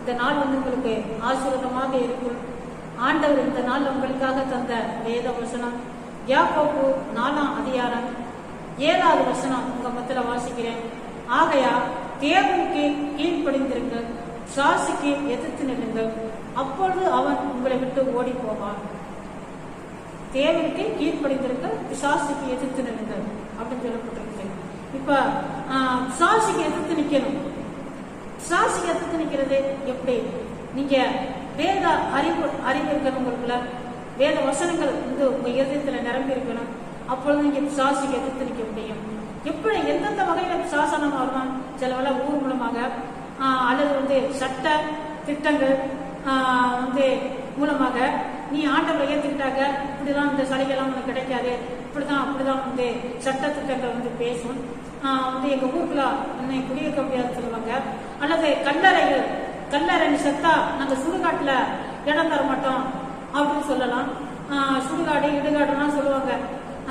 இந்த நாள் உங்களுக்கு ஆசீர்வாதமாக இருக்கும். ஆண்டவர் இந்த நாள் உங்களுக்காக தந்த வேத வசனம் யாக்கோபு 4ஆம் அதிகாரம் 7வது வசனம் உங்க மத்தியில வாசிக்கிறேன். ஆகையா தேவனுக்கு கீழ்ப்படிந்திருங்கள், சாசிக்கு எதிர்த்து நில்லுங்கள், அப்பொழுது அவன் உங்களை விட்டு ஓடி போவான். தேவனுக்கு கீழ்ப்படிந்திருங்கள், பிசாசுக்கு எதிர்த்து நில்லுங்கள் அப்படின்னு சொல்லப்பட்டிருக்கு. இப்ப பிசாசுக்கு எதிர்த்து நிக்கணும். பிசாசுக்கு எதிர்த்து நிக்கிறது எப்படி? நீங்க வேத அறிவு இருக்கணும், உங்களுக்குள்ள வேத வசனங்கள் உங்க இதயத்துல நிரம்பி இருக்கணும். அப்பொழுது நீங்க பிசாசுக்கு எதிர்த்து நிக்க முடியும். எப்படி எந்தெந்த வகையில பிசாசனம் வருவான்? சில வேளை ஊர் மூலமாக அல்லது சட்ட திட்டங்கள் மூலமாக நீ ஆண்டவரை ஏற்றுக்கிட்டாங்க, இப்படிதான் இந்த சலுகைலாம் உனக்கு கிடைக்காது, அப்படிதான் சட்ட திட்டங்கள் பேசும். எங்க ஊருக்குள்ள என்னை குடியிருக்க முடியாதுன்னு சொல்லுவாங்க. அல்லது கல்லறை செத்தா நாங்க சுடுகாட்டுல இடம் தர மாட்டோம் அப்படின்னு சொல்லலாம். சுடுகாடு இடுகாடுலாம் சொல்லுவாங்க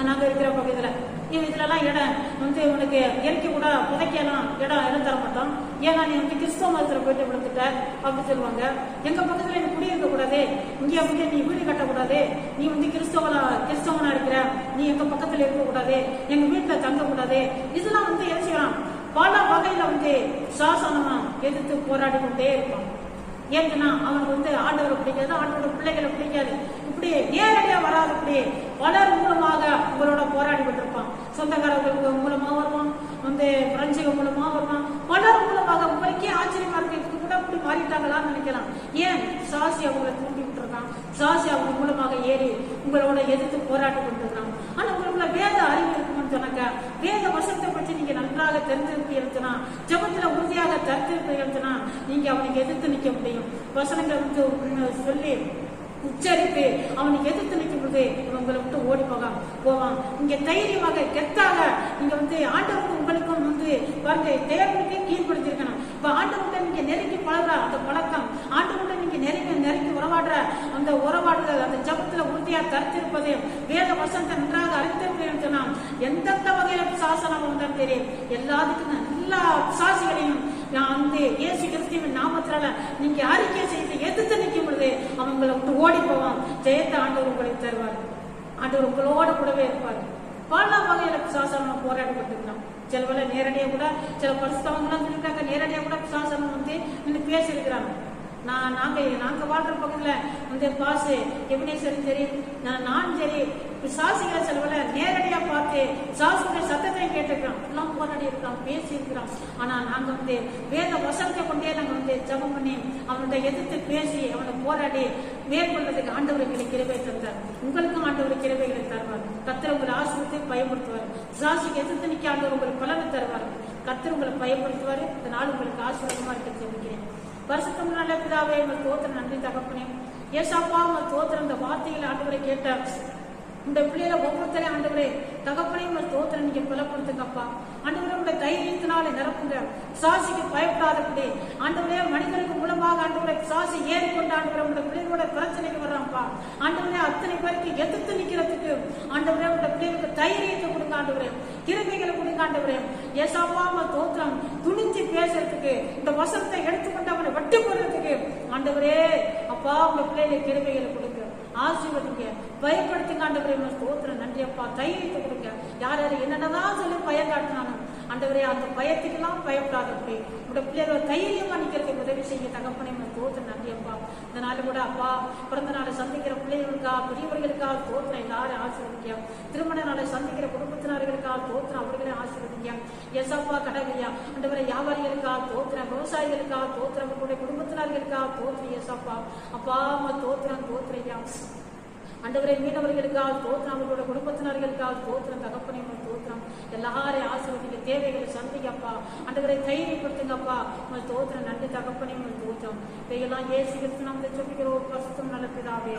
நாங்க இருக்கிற பகுதியில. இதுலலாம் இடம் உனக்கு இயற்கை கூட புதைக்கலாம், இடம் தர மாட்டோம், ஏன்னா நீ கிறிஸ்தவ மதத்துல போயிட்டு விழுந்துட்ட அப்படின்னு சொல்லுவாங்க. எங்க பக்கத்துல நீ குடியிருக்க கூடாது, இங்கே நீ வீடு கட்டக்கூடாது, நீ கிறிஸ்தவனா இருக்கிற, நீ எங்க பக்கத்துல இருக்க கூடாது, எங்க வீட்டுல தங்க கூடாது. இதெல்லாம் எரிச்சுக்கிறான். பல வகையில சாசனமா எதிர்த்து போராடி கொண்டே இருப்பான். ஏன்னா அவனுக்கு ஆண்டவரை பிடிக்காது, ஆண்டோட பிள்ளைகளை பிடிக்காது. இப்படி நேரடியா வராது, இப்படி பலர் மூலமாக உங்களோட போராடி கொண்டிருப்பான். சொந்தக்காரர்களுக்கு மூலமா வருவான், பிரெஞ்சுக மூலமா வருவான், பலர் மூலமாக. உங்களுக்கே ஆச்சரியமா இருக்கு, இதுக்கு கூட இப்படி மாறிட்டாங்களான்னு நினைக்கலாம். ஏன்? சாசி அவங்களை தூண்டி விட்டுருக்கான், சாசி அவங்க மூலமாக ஏறி உங்களோட எதிர்த்து போராடி கொண்டிருக்கான். ஆனா உங்களுக்குள்ள வேத அறிவு இருக்கும்னு சொன்னாக்க, வேத வசனத்தை பற்றி நீங்க நன்றாக தெரிஞ்சிருப்பீங்கன்னா, ஜபத்துல உறுதியாக தெரிஞ்சிருப்பீங்கன்னா, நீங்க அவனுக்கு எதிர்த்து நிக்க முடியும். வசனங்கள் சொல்லி உச்சரித்து அவனுக்கு எதிர்த்து நிற்கும் போது உங்களை விட்டு ஓடி போவான். இங்க தைரியமாக கெத்தாக நீங்க ஆண்டவருக்கு உங்களுக்கும் பாருங்க, தேவனுக்கே கீழ்படுத்திருக்கணும். இப்ப ஆண்டவர்கிட்ட நீங்க நெருங்கி பழகுற அந்த பழக்கம், ஆண்டவர்கிட்ட நீங்க நெருங்கி உறவாடுற அந்த உறவாடுதல், அந்த ஜபத்துல உறுதியா தரித்திருப்பது, வேத வசனத்தை நன்றாக அறிந்திருப்பேன்னு சொன்னா எந்தெந்த வகையில சாசனம் வந்தாலும் தெரியும். எல்லாத்துக்கும் எல்லா சாசிகளையும் இயேசு கிறிஸ்துவின் நாமத்தினால நீங்க அறிக்கை செய்து எதிர்த்து நிற்கும் பொழுது அவங்களை விட்டு ஓடி போவான். ஜெயத்தை ஆண்டவர் உங்களுக்கு தருவார். ஆண்டவர் உங்களோட கூடவே இருப்பார். பல வகையில சாசனம் போராடப்பட்டிருக்கலாம். சில வேலை நேரடியா கூட சில பரிசுத்தவங்களாம் சொல்லியிருக்காங்க, நேரடியா கூட சாசனம் பேசியிருக்கிறாங்க. நாங்க வாழ்ற பக்கத்துல பாசு எபினேசரும் சரி, நான் சரி, சாசிகளை செலவுல நேரடியா பார்த்து சாசுடைய சத்தத்தை கேட்டுக்கிறோம், எல்லாம் போராடி இருக்கிறோம், பேசி இருக்கிறோம். ஆனா நாங்க வேத வசனத்தை கொண்டே நாங்க ஜபம் பண்ணி அவனுடைய எதிர்த்து பேசி அவனை போராடி மேற்கொள்றதுக்கு ஆண்டவருக்கு கிருபை தந்தார். உங்களுக்கும் ஆண்டவர் கிருபைகளை தருவார். கர்த்தர் உங்களை ஆசிரியத்தை பயன்படுத்துவார். சாசிக்கு எதிர்த்து நிக்க ஆண்டவர் உங்களுக்கு பலனை தருவார். கர்த்தர் உங்களை பயன்படுத்துவாரு. இந்த நாள் உங்களுக்கு ஆசீர்வாதமா இருக்க சொல்லிக்கிறேன். பரிசுத்தம் நல்ல பிதாவே, உங்கள் தோத்திரம் நன்றி தகப்பனே. ஏசாப்பா உங்கள் தோத்திரம் இந்த வார்த்தைகளை ஆண்டவரை கேட்ட இந்த பிள்ளைகளை ஒவ்வொருத்தரையும் ஆண்டவரே தகப்பனையும் உங்கள் தோத்திரம் நீங்க பலப்படுத்துங்கப்பா. ஆண்டவரே உங்களுடைய தைரியத்தினால நிரப்புங்க. சாசிக்கு பயப்படாதபடி ஆண்டவரே மனிதனுக்கு மூலமாக ஆண்டவரை சாசி ஏறிக்கொண்டு ஆண்டவரை உங்களுடைய பிள்ளைகளோட பிரச்சனைக்கு வர்றான்ப்பா. ஆண்டவரே அத்தனை பேருக்கு எதிர்த்து நிக்கிறதுக்கு ஆண்டவரே உங்களுடைய பிள்ளைகளுக்கு தைரியத்தை கொடுங்க, ஆண்டவரே கிருபைகளை கொடுங்க, ஆண்டவரே ஏசாப்பா உங்கள் தோத்திரம் துணிஞ்சு பேசுறதுக்கு, இந்த வசனத்தை எடுத்துக்கொண்டு அவனை வட்டி போடுறதுக்கு ஆண்டவரே அப்பா உங்க பிள்ளைகளை கிருபைகளை கொடுங்க, ஆசீர்வதிங்க, பயப்படுத்துங்க. ஆண்டவரே ஸ்தோத்திரம் நன்றி அப்பா. தைரியத்தை கொடுங்க. யார் யாரு என்னென்னதான் சொல்லி பயம் காட்டினாலும் ஆண்டவரே அந்த பயத்துக்கெல்லாம் பயப்படாதபடி உங்களோட பிள்ளைகளை தைரியமா நிக்கிறதுக்கு உதவி செய்ய தகப்பனே ஸ்தோத்திரம் நன்றி அப்பா. இந்த நாள் கூட அப்பா பிறந்த நாளை சந்திக்கிற பிள்ளைகளுக்கா பெரியவர்களுக்கா ஸ்தோத்திரம் எல்லாரும் ஆசீர்வதிக்க. திருமண நாளை சந்திக்கிற குடும்பத்தினர்களுக்கா ஸ்தோத்திரம் அவர்களே ஆசீர்வதிக்க. எஸ்அப்பா கடவுளியா ஆண்டவரே வியாபாரிகளுக்கா ஸ்தோத்திரம், விவசாயிகளுக்கா ஸ்தோத்திரம், அவர்களுடைய குடும்பத்தினர்களுக்கா ஸ்தோத்திரம். எஸ்அப்பா அப்பா ஸ்தோத்திரம் ஸ்தோத்திரையா. ஆண்டவரே மீனவர்களுக்காக ஸ்தோத்திரம், அவர்களோட குடும்பத்தினர்களுக்காக ஸ்தோத்திரம், தகப்பனே ஸ்தோத்திரம். எல்லாரையும் ஆசீர்வதிங்க, தேவைகளை சந்திங்கப்பா. ஆண்டவரை தைரியப்படுத்துங்கப்பா. ஸ்தோத்திரம் நன்றி தகப்பனே ஸ்தோத்திரம். இதையெல்லாம் இயேசு கிறிஸ்து நாமத்தில் சொல்லுகிறோம். பரிசுத்தம் நல்ல பிதாவே.